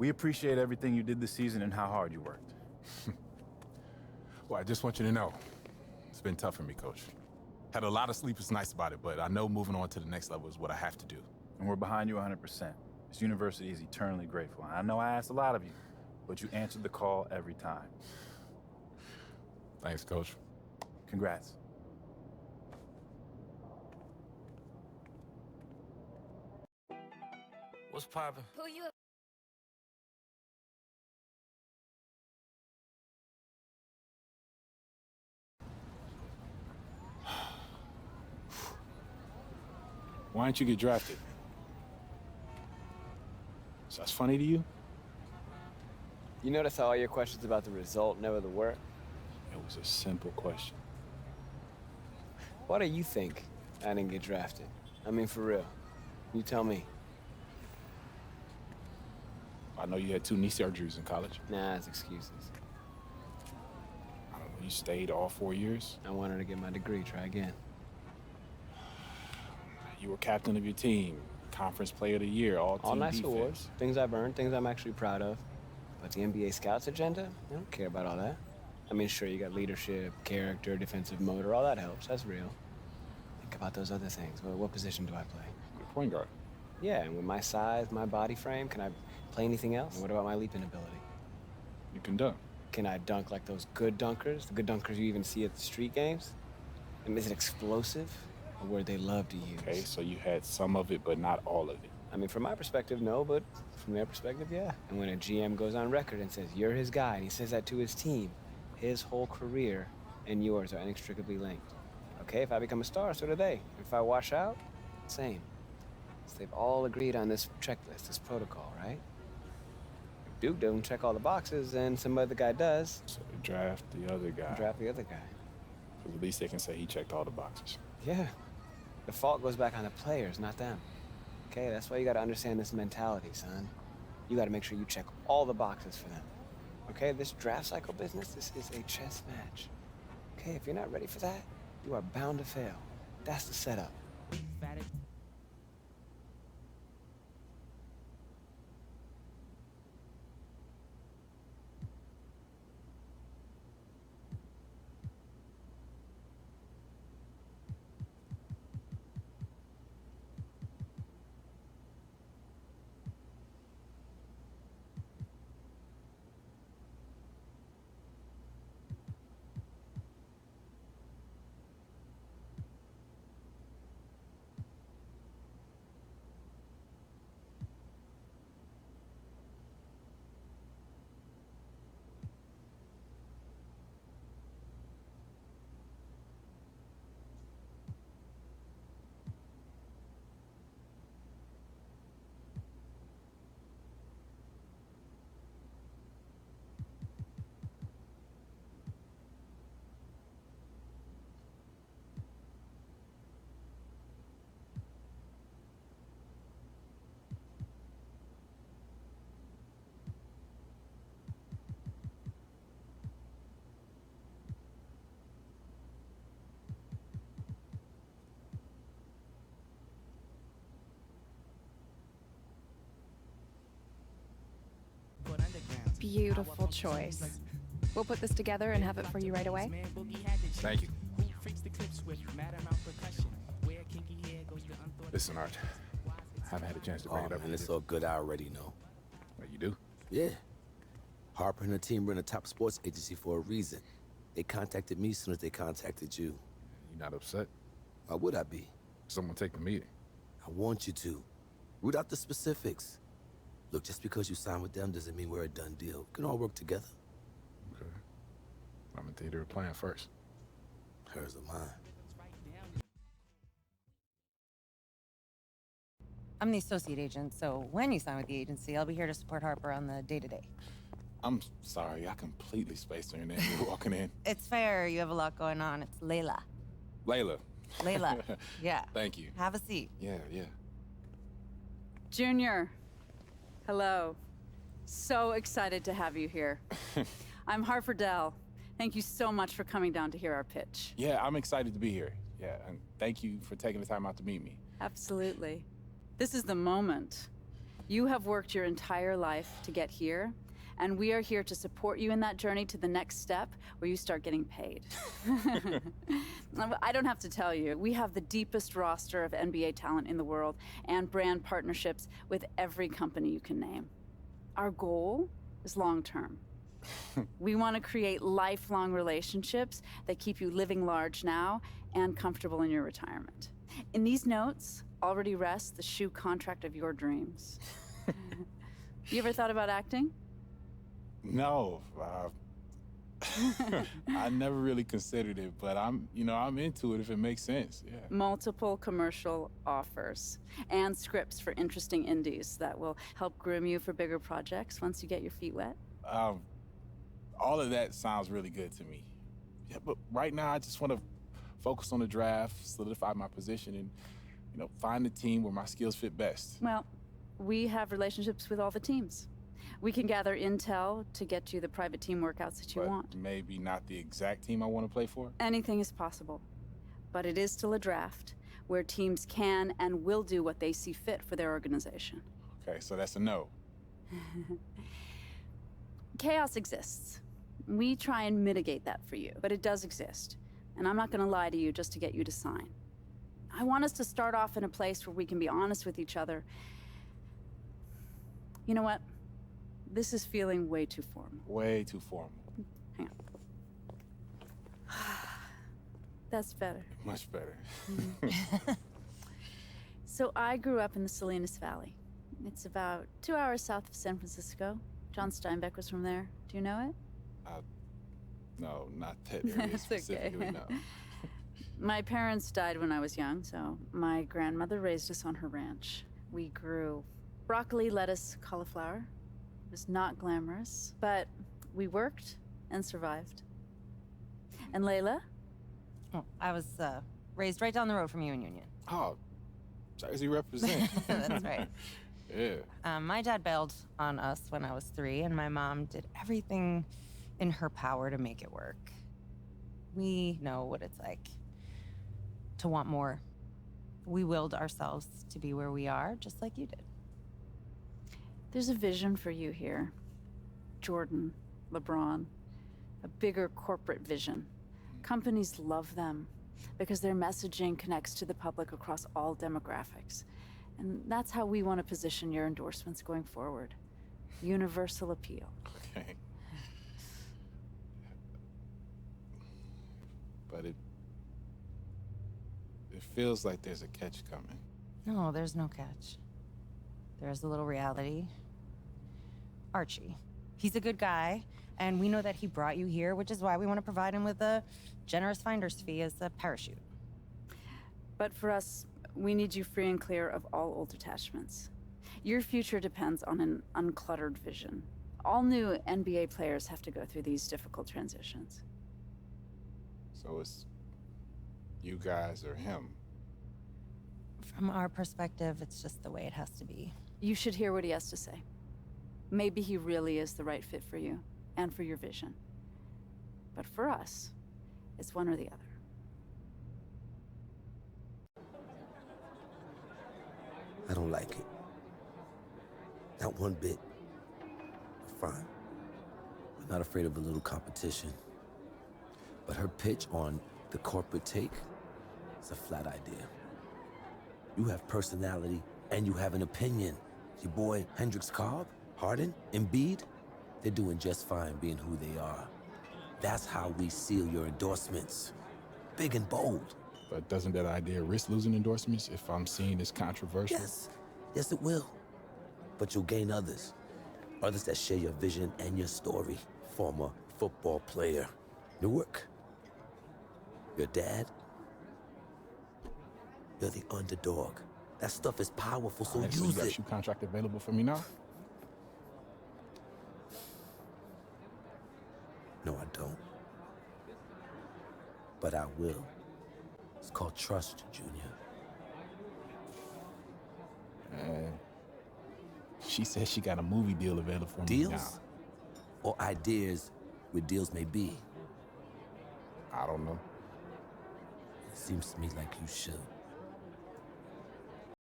We appreciate everything you did this season and how hard you worked. Well, I just want you to know, it's been tough for me, Coach. Had a lot of sleepless nights about it, but I know moving on to the next level is what I have to do. And we're behind you 100%. This university is eternally grateful. I know I asked a lot of you, but you answered the call every time. Thanks, Coach. Congrats. What's poppin'? Who you? Why didn't you get drafted? So that's funny to you? You notice how all your questions about the result, never the work? It was a simple question. Why do you think I didn't get drafted? I mean, for real. You tell me. I know you had 2 knee surgeries in college. Nah, it's excuses. I don't know, you stayed all 4 years? I wanted to get my degree, try again. You were captain of your team, conference player of the year, all nice defense. awards, things I've earned, things I'm actually proud of. But the NBA scouts agenda? I don't care about all that. I mean, sure, you got leadership, character, defensive motor, all that helps, that's real. Think about those other things. Well, what position do I play? You're point guard. Yeah, and with my size, my body frame, can I play anything else? And what about my leaping ability? You can dunk. Can I dunk like those good dunkers? The good dunkers you even see at the street games? And is it explosive? A word they love to use. Okay, so you had some of it, but not all of it. I mean, from my perspective, no, but from their perspective, yeah. And when a GM goes on record and says, you're his guy, and he says that to his team, his whole career and yours are inextricably linked. Okay, if I become a star, so do they. If I wash out, same. So they've all agreed on this checklist, this protocol, right? If Duke doesn't check all the boxes, and some other guy does, So they draft the other guy. draft the other guy. 'Cause at least they can say he checked all the boxes. Yeah. The fault goes back on the players, not them. Okay, that's why you gotta understand this mentality, son. You gotta make sure you check all the boxes for them. Okay, this draft cycle business, this is a chess match. Okay, if you're not ready for that, you are bound to fail. That's the setup. Beautiful choice. We'll put this together and have it for you right away. Thank you. Listen, Art. I haven't had a chance to bring Oh, it up. man, it's all good. I already know. What, you do? Yeah. Harper and her team run a top sports agency for a reason. They contacted me as soon as they contacted you. You not upset? Why would I be? Someone take the meeting. I want you to. Root out the specifics. Look, just because you sign with them doesn't mean we're a done deal. We can all work together. Okay. I'm gonna take their plan first. Hers or mine. I'm the associate agent, so when you sign with the agency, I'll be here to support Harper on the day-to-day. I'm sorry, I completely spaced on your name. You were walking in. It's fair, you have a lot going on. It's Layla. Layla. Layla, yeah. Thank you. Have a seat. Yeah, yeah. Junior, hello. So excited to have you here. I'm Harper Dell. Thank you so much for coming down to hear our pitch. Yeah, I'm excited to be here. Yeah, and thank you for taking the time out to meet me. Absolutely. This is the moment. You have worked your entire life to get here, and we are here to support you in that journey to the next step where you start getting paid. I don't have to tell you, we have the deepest roster of NBA talent in the world and brand partnerships with every company you can name. Our goal is long-term. We want to create lifelong relationships that keep you living large now and comfortable in your retirement. In these notes already rests the shoe contract of your dreams. You ever thought about acting? No, I never really considered it, but I'm into it if it makes sense. Yeah. Multiple commercial offers and scripts for interesting indies that will help groom you for bigger projects once you get your feet wet. All of that sounds really good to me. Yeah, but right now I just want to focus on the draft, solidify my position, and find the team where my skills fit best. Well, we have relationships with all the teams. We can gather intel to get you the private team workouts that you But want. maybe not the exact team I want to play for. Anything is possible. But it is still a draft where teams can and will do what they see fit for their organization. Okay, so that's a no. Chaos exists. We try and mitigate that for you, but it does exist. And I'm not going to lie to you just to get you to sign. I want us to start off in a place where we can be honest with each other. You know what? This is feeling way too formal. Way too formal. Hang on. That's better. Much better. So I grew up in the Salinas Valley. It's about 2 hours south of San Francisco. John Steinbeck was from there. Do you know it? No, not that area That's specifically, okay. no. My parents died when I was young, so my grandmother raised us on her ranch. We grew broccoli, lettuce, cauliflower. It was not glamorous, but we worked and survived. And Layla? Oh, I was raised right down the road from you in Union. Oh, Jersey represent. That's right. Yeah. My dad bailed on us when I was 3, and my mom did everything in her power to make it work. We know what it's like to want more. We willed ourselves to be where we are, just like you did. There's a vision for you here. Jordan, LeBron, a bigger corporate vision. Companies love them because their messaging connects to the public across all demographics. And that's how we want to position your endorsements going forward. Universal appeal. Okay. But it feels like there's a catch coming. No, there's no catch. There's a little reality. Archie. He's a good guy, and we know that he brought you here, which is why we want to provide him with a generous finder's fee as a parachute. But for us, we need you free and clear of all old attachments. Your future depends on an uncluttered vision. All new NBA players have to go through these difficult transitions. So it's you guys or him. From our perspective, it's just the way it has to be. You should hear what he has to say. Maybe he really is the right fit for you and for your vision. But for us, it's one or the other. I don't like it. Not one bit. But fine. I'm not afraid of a little competition. But her pitch on the corporate take is a flat idea. You have personality and you have an opinion. Your boy Hendricks Cobb, Harden, Embiid, they're doing just fine being who they are. That's how we seal your endorsements. Big and bold. But doesn't that idea risk losing endorsements if I'm seen as controversial? Yes, it will. But you'll gain others. Others that share your vision and your story. Former football player. Newark. Your dad. You're the underdog. That stuff is powerful, so Alright, so you use got a it. shoe contract available for me now? No, I don't. But I will. It's called trust, Junior. She said she got a movie deal available for me now. Deals? Or ideas where deals may be? I don't know. It seems to me like you should.